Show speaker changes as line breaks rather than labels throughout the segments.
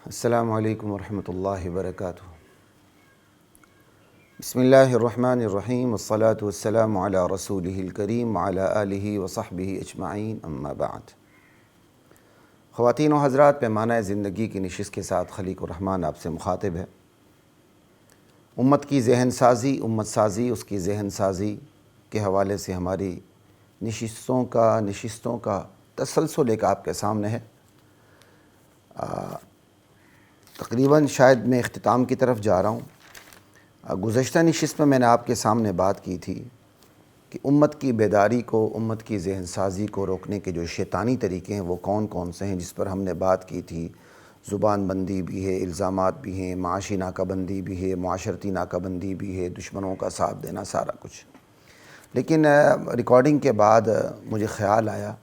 السلام علیکم ورحمۃ اللہ وبرکاتہ۔ بسم اللہ الرحمن الرحیم، والصلاة والسلام علی رسولہ الکریم وعلی آلہ وصحبہ اجمعین، اما بعد۔ خواتین و حضرات، پیمانہ زندگی کی نشست کے ساتھ خلیق الرحمن آپ سے مخاطب ہے۔ امت کی ذہن سازی، امت سازی، اس کی ذہن سازی کے حوالے سے ہماری نشستوں کا تسلسل ایک آپ کے سامنے ہے۔ تقریباً شاید میں اختتام کی طرف جا رہا ہوں۔ گزشتہ نشست میں نے آپ کے سامنے بات کی تھی کہ امت کی بیداری کو، امت کی ذہن سازی کو روکنے کے جو شیطانی طریقے ہیں وہ کون کون سے ہیں، جس پر ہم نے بات کی تھی۔ زبان بندی بھی ہے، الزامات بھی ہیں، معاشی ناکہ بندی بھی ہے، معاشرتی ناکہ بندی بھی ہے، دشمنوں کا ساتھ دینا، سارا کچھ۔ لیکن ریکارڈنگ کے بعد مجھے خیال آیا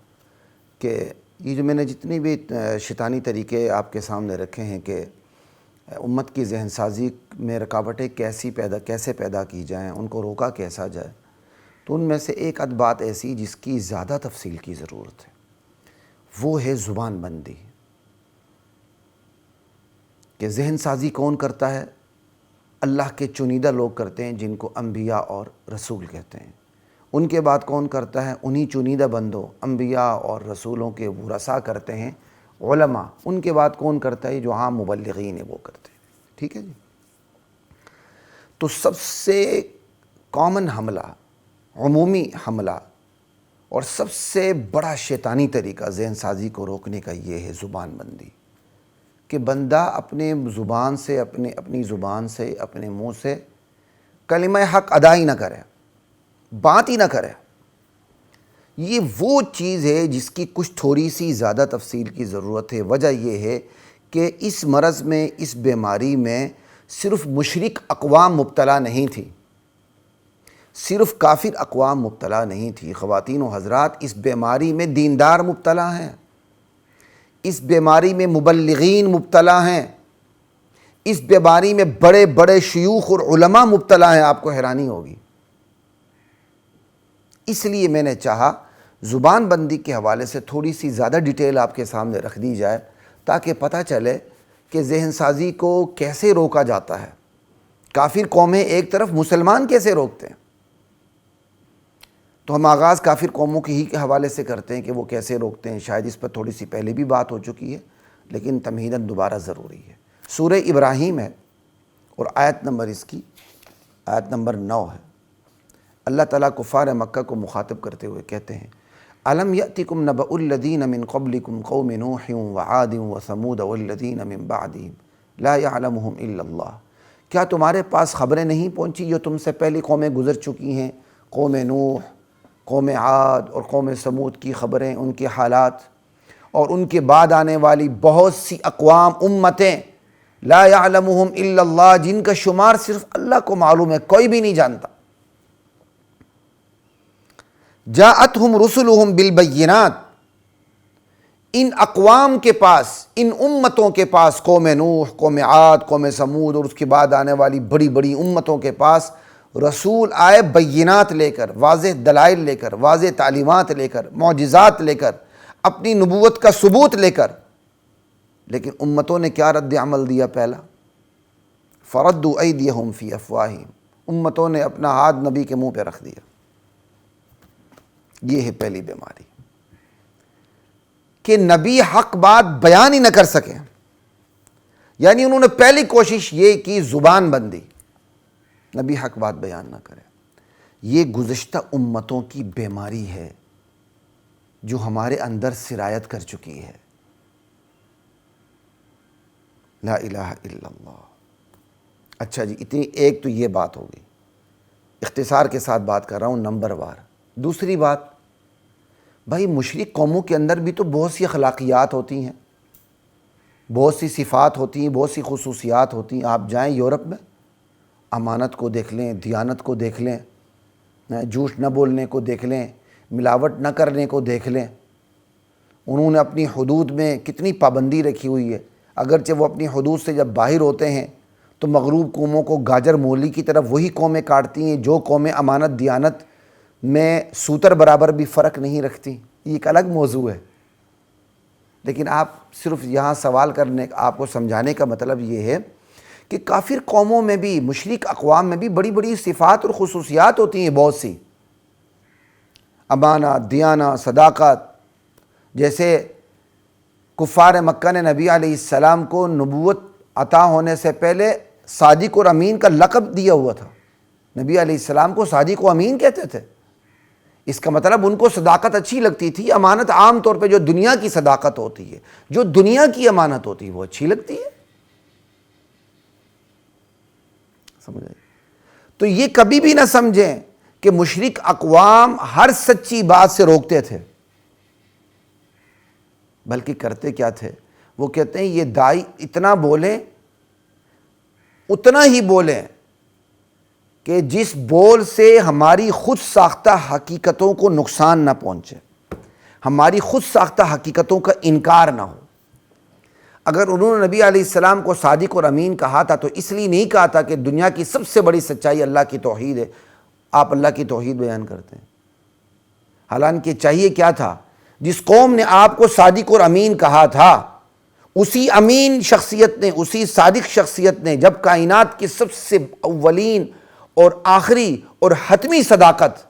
کہ یہ جو میں نے جتنی بھی شیطانی طریقے آپ کے سامنے رکھے ہیں کہ امت کی ذہن سازی میں رکاوٹیں کیسے پیدا کی جائیں، ان کو روکا کیسا جائے، تو ان میں سے ایک آدھ بات ایسی جس کی زیادہ تفصیل کی ضرورت ہے، وہ ہے زبان بندی۔ کہ ذہن سازی کون کرتا ہے؟ اللہ کے چنیدہ لوگ کرتے ہیں، جن کو انبیاء اور رسول کہتے ہیں۔ ان کے بعد کون کرتا ہے؟ انہی چنیدہ بندوں، انبیاء اور رسولوں کے ورثاء کرتے ہیں، علماء۔ ان کے بعد کون کرتا ہے؟ جو عام مبلغین ہیں وہ کرتے ہیں۔ ٹھیک ہے جی۔ تو سب سے کامن حملہ، عمومی حملہ اور سب سے بڑا شیطانی طریقہ ذہن سازی کو روکنے کا یہ ہے زبان بندی۔ کہ بندہ اپنی زبان سے، اپنے منہ سے کلمہ حق ادا ہی نہ کرے، بات ہی نہ کرے۔ یہ وہ چیز ہے جس کی کچھ تھوڑی سی زیادہ تفصیل کی ضرورت ہے۔ وجہ یہ ہے کہ اس مرض میں، اس بیماری میں صرف مشرک اقوام مبتلا نہیں تھی، صرف کافر اقوام مبتلا نہیں تھی۔ خواتین و حضرات، اس بیماری میں دیندار مبتلا ہیں، اس بیماری میں مبلغین مبتلا ہیں، اس بیماری میں بڑے بڑے شیوخ اور علماء مبتلا ہیں۔ آپ کو حیرانی ہوگی۔ اس لیے میں نے چاہا زبان بندی کے حوالے سے تھوڑی سی زیادہ ڈیٹیل آپ کے سامنے رکھ دی جائے، تاکہ پتہ چلے کہ ذہن سازی کو کیسے روکا جاتا ہے۔ کافر قومیں ایک طرف، مسلمان کیسے روکتے ہیں؟ تو ہم آغاز کافر قوموں کے ہی کے حوالے سے کرتے ہیں کہ وہ کیسے روکتے ہیں۔ شاید اس پر تھوڑی سی پہلے بھی بات ہو چکی ہے، لیکن تمہیداً دوبارہ ضروری ہے۔ سورہ ابراہیم ہے اور آیت نمبر 9 ہے۔ اللہ تعالیٰ کفار مکہ کو مخاطب کرتے ہوئے کہتے ہیں: أَلَمْ يَأْتِكُمْ نَبَأُ الَّذِينَ مِنْ قَبْلِكُمْ قَوْمِ نُوحٍ وَعَادٍ وَثَمُودَ وَالَّذِينَ مِنْ بَعْدِهِمْ لَا يَعْلَمُهُمْ إِلَّا اللَّهُ۔ کیا تمہارے پاس خبریں نہیں پہنچی جو تم سے پہلی قومیں گزر چکی ہیں؟ قوم نوح، قوم عاد اور قوم ثمود کی خبریں، ان کے حالات، اور ان کے بعد آنے والی بہت سی اقوام، امتیں، لا يعلمهم الا اللہ، جن کا شمار صرف اللہ کو معلوم ہے، کوئی بھی نہیں جانتا۔ جاءتهم رسلهم بالبینات، ان اقوام کے پاس، ان امتوں کے پاس، قوم نوح، قوم عاد، قوم ثمود اور اس کے بعد آنے والی بڑی بڑی امتوں کے پاس رسول آئے بینات لے کر، واضح دلائل لے کر، واضح تعلیمات لے کر، معجزات لے کر، اپنی نبوت کا ثبوت لے کر۔ لیکن امتوں نے کیا رد عمل دیا؟ پہلا، فردوا ایدیہم فی افواہہم، امتوں نے اپنا ہاتھ نبی کے منہ پہ رکھ دیا۔ یہ ہے پہلی بیماری، کہ نبی حق بات بیان ہی نہ کر سکے۔ یعنی انہوں نے پہلی کوشش یہ کی، زبان بندی، نبی حق بات بیان نہ کرے۔ یہ گزشتہ امتوں کی بیماری ہے جو ہمارے اندر سرایت کر چکی ہے۔ لا الہ الا اللہ۔ اچھا جی، اتنی ایک تو یہ بات ہوگی، اختصار کے ساتھ بات کر رہا ہوں نمبر وار۔ دوسری بات، بھائی مشرک قوموں کے اندر بھی تو بہت سی اخلاقیات ہوتی ہیں، بہت سی صفات ہوتی ہیں، بہت سی خصوصیات ہوتی ہیں۔ آپ جائیں یورپ میں، امانت کو دیکھ لیں، دیانت کو دیکھ لیں، جھوٹ نہ بولنے کو دیکھ لیں، ملاوٹ نہ کرنے کو دیکھ لیں۔ انہوں نے اپنی حدود میں کتنی پابندی رکھی ہوئی ہے۔ اگرچہ وہ اپنی حدود سے جب باہر ہوتے ہیں تو مغروب قوموں کو گاجر مولی کی طرف وہی قومیں کاٹتی ہیں جو قومیں امانت دیانت میں سوتر برابر بھی فرق نہیں رکھتی۔ یہ ایک الگ موضوع ہے۔ لیکن آپ صرف یہاں سوال کرنے آپ کو سمجھانے کا مطلب یہ ہے کہ کافر قوموں میں بھی، مشرک اقوام میں بھی بڑی بڑی صفات اور خصوصیات ہوتی ہیں بہت سی، امانت، دیانت، صداقت. جیسے کفار مکہ نے نبی علیہ السلام کو نبوت عطا ہونے سے پہلے صادق اور امین کا لقب دیا ہوا تھا. نبی علیہ السلام کو صادق و امین کہتے تھے. اس کا مطلب ان کو صداقت اچھی لگتی تھی. امانت عام طور پہ جو دنیا کی صداقت ہوتی ہے، جو دنیا کی امانت ہوتی ہے، وہ اچھی لگتی ہے. سمجھ آئی؟ تو یہ کبھی بھی نہ سمجھیں کہ مشرک اقوام ہر سچی بات سے روکتے تھے، بلکہ کرتے کیا تھے؟ وہ کہتے ہیں یہ دائی اتنا بولیں، اتنا ہی بولیں کہ جس بول سے ہماری خود ساختہ حقیقتوں کو نقصان نہ پہنچے، ہماری خود ساختہ حقیقتوں کا انکار نہ ہو. اگر انہوں نے نبی علیہ السلام کو صادق اور امین کہا تھا تو اس لیے نہیں کہا تھا کہ دنیا کی سب سے بڑی سچائی اللہ کی توحید ہے، آپ اللہ کی توحید بیان کرتے ہیں. حالانکہ چاہیے کیا تھا؟ جس قوم نے آپ کو صادق اور امین کہا تھا، اسی امین شخصیت نے، اسی صادق شخصیت نے جب کائنات کی سب سے اولین اور آخری اور حتمی صداقت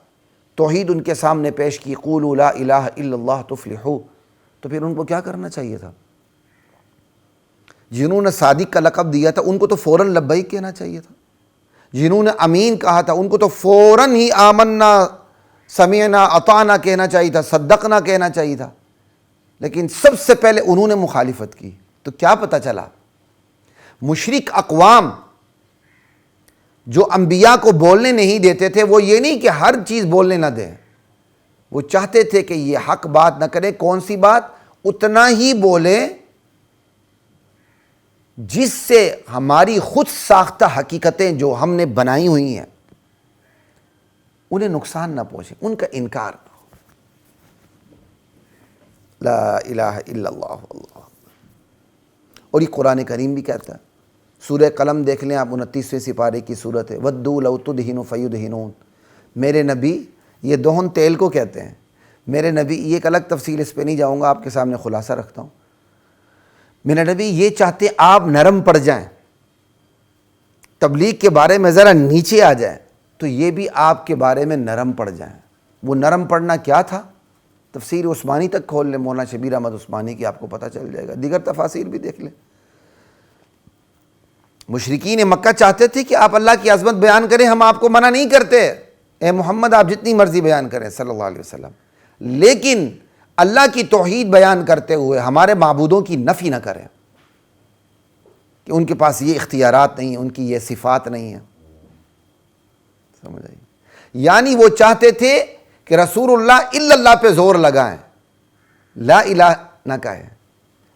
توحید ان کے سامنے پیش کی، قولوا لا الہ الا اللہ تفلحوا، تو پھر ان کو کیا کرنا چاہیے تھا؟ جنہوں نے صادق کا لقب دیا تھا ان کو تو فوراً لبیک کہنا چاہیے تھا. جنہوں نے امین کہا تھا ان کو تو فوراً ہی آمنا، سمعنا، اطعنا کہنا چاہیے تھا، صدقنا کہنا چاہیے تھا. لیکن سب سے پہلے انہوں نے مخالفت کی. تو کیا پتہ چلا؟ مشرک اقوام جو انبیاء کو بولنے نہیں دیتے تھے، وہ یہ نہیں کہ ہر چیز بولنے نہ دیں، وہ چاہتے تھے کہ یہ حق بات نہ کرے. کون سی بات؟ اتنا ہی بولیں جس سے ہماری خود ساختہ حقیقتیں جو ہم نے بنائی ہوئی ہیں انہیں نقصان نہ پہنچے، ان کا انکار نہ ہو. لا الہ الا اللہ اللہ. اور یہ قرآن کریم بھی کہتا ہے. سورہ قلم دیکھ لیں آپ، 29ویں سپارے کی صورت ہے. وَدُّوا لَوْ تُدْهِنُ فَيُدْهِنُونَ. میرے نبی، یہ دہن تیل کو کہتے ہیں. میرے نبی، یہ ایک الگ تفصیل، اس پہ نہیں جاؤں گا، آپ کے سامنے خلاصہ رکھتا ہوں. میرے نبی یہ چاہتے آپ نرم پڑ جائیں، تبلیغ کے بارے میں ذرا نیچے آ جائیں، تو یہ بھی آپ کے بارے میں نرم پڑ جائیں. وہ نرم پڑنا کیا تھا؟ تفسیر عثمانی تک کھول لیں، مولانا شبیر احمد عثمانی کی، آپ کو پتہ چل جائے گا. دیگر تفاسیر بھی دیکھ لیں. مشرکین مکہ چاہتے تھے کہ آپ اللہ کی عظمت بیان کریں، ہم آپ کو منع نہیں کرتے، اے محمد آپ جتنی مرضی بیان کریں صلی اللہ علیہ وسلم، لیکن اللہ کی توحید بیان کرتے ہوئے ہمارے معبودوں کی نفی نہ کریں کہ ان کے پاس یہ اختیارات نہیں ہیں، ان کی یہ صفات نہیں ہیں. سمجھ آئی؟ یعنی وہ چاہتے تھے کہ رسول اللہ الا اللہ پہ زور لگائیں، لا الہ نہ کہیں.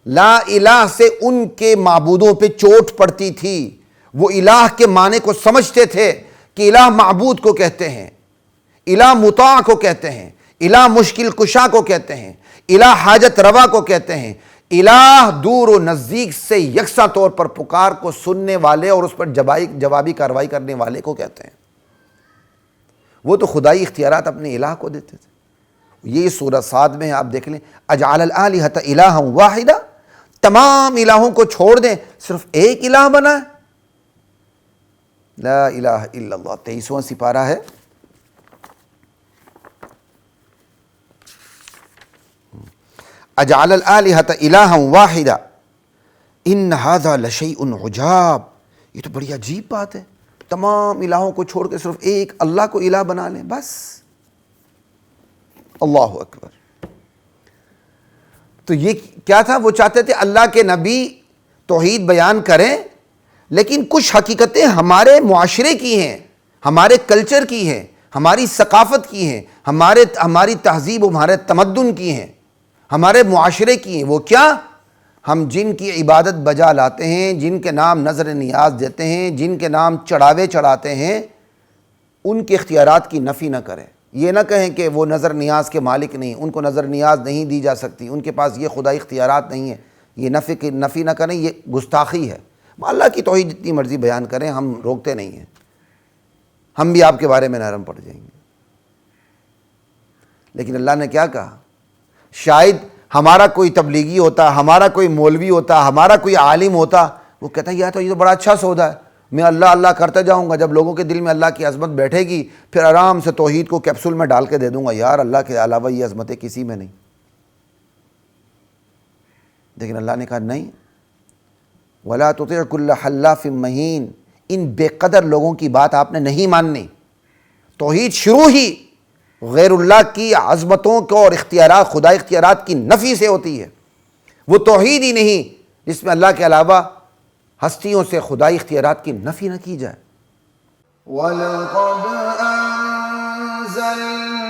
لا الہ سے ان کے معبودوں پہ چوٹ پڑتی تھی. وہ الہ کے معنی کو سمجھتے تھے کہ الہ معبود کو کہتے ہیں، الہ مطاع کو کہتے ہیں، الہ مشکل کشا کو کہتے ہیں، الہ حاجت روا کو کہتے ہیں، الہ دور و نزدیک سے یکساں طور پر پکار کو سننے والے اور اس پر جوابی کارروائی کرنے والے کو کہتے ہیں. وہ تو خدائی اختیارات اپنے الہ کو دیتے تھے. یہ سورہ صاد میں آپ دیکھ لیں، اجعل الآلہۃ الہا واحدہ، تمام الہوں کو چھوڑ دیں، صرف ایک الہ بنا ہے. لا الہ الا اللہ. 23واں سپارہ ہے. اجعل الآلہۃ الہا واحدہ ان ھذا لشیء عجاب. یہ تو بڑی عجیب بات ہے، تمام الہوں کو چھوڑ کے صرف ایک اللہ کو الہ بنا لیں بس. اللہ اکبر. تو یہ کیا تھا؟ وہ چاہتے تھے اللہ کے نبی توحید بیان کریں، لیکن کچھ حقیقتیں ہمارے معاشرے کی ہیں، ہمارے کلچر کی ہیں، ہماری ثقافت کی ہیں، ہماری تہذیب و ہمارے تمدن کی ہیں، ہمارے معاشرے کی ہیں. وہ کیا؟ ہم جن کی عبادت بجا لاتے ہیں، جن کے نام نظر نیاز دیتے ہیں، جن کے نام چڑھاوے چڑھاتے ہیں، ان کے اختیارات کی نفی نہ کریں. یہ نہ کہیں کہ وہ نظر نیاز کے مالک نہیں، ان کو نظر نیاز نہیں دی جا سکتی، ان کے پاس یہ خدائی اختیارات نہیں ہیں. یہ نفی نہ کریں، یہ گستاخی ہے. اللہ کی توحید جتنی مرضی بیان کریں، ہم روکتے نہیں ہیں. ہم بھی آپ کے بارے میں نرم پڑ جائیں گے. لیکن اللہ نے کیا کہا؟ شاید ہمارا کوئی تبلیغی ہوتا، ہمارا کوئی مولوی ہوتا، ہمارا کوئی عالم ہوتا، وہ کہتا ہے یہ تو بڑا اچھا سودا ہے، میں اللہ اللہ کرتا جاؤں گا، جب لوگوں کے دل میں اللہ کی عظمت بیٹھے گی پھر آرام سے توحید کو کیپسول میں ڈال کے دے دوں گا، یار اللہ کے علاوہ یہ عظمتیں کسی میں نہیں۔ لیکن اللہ نے کہا نہیں، وَلَا تُطِعْ كُلَّ حَلَّافٍ مَّهِينٍ، ان بے قدر لوگوں کی بات آپ نے نہیں ماننی۔ توحید شروع ہی غیر اللہ کی عظمتوں کو اور اختیارات، خدا اختیارات کی نفی سے ہوتی ہے۔ وہ توحید ہی نہیں جس میں اللہ کے علاوہ ہستیوں سے خدائی اختیارات کی نفی نہ کی جائے۔
وَلَقَدْ أَنزَلْنَا